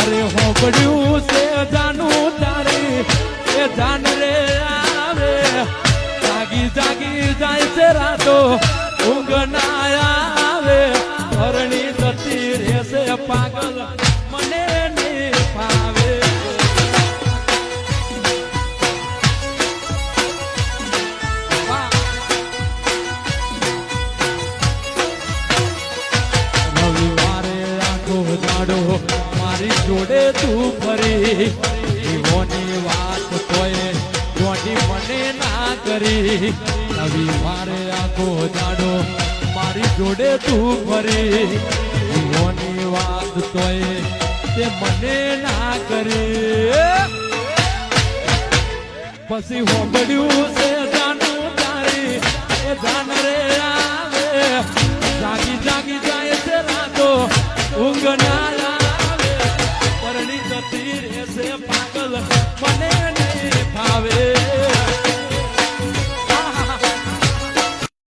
મારે હોંભળ્યું છે જાનું તારી એ જાન રે આવે જાગી જાગી જાય છે રાતો ઊંઘ ના આવે ધરણી જતી રહેશે પાગલ મને નહીં ફાવે રવિવારે આખો દાડો મારી જોડે તું ફરી જીવોની વાત તોય જોડી મને ના કરી રવિવારે આખો દાડો મારી જોડે તું ફરી જીવોની વાત તોય તે મને ના કરી પછી હોંભળ્યું છે જાનું તારી એ જાન રે આવે જાગી જાગી જાય છે રાતો ઊંઘ ના આવે પરણી જતી રહેશે પાગલ મને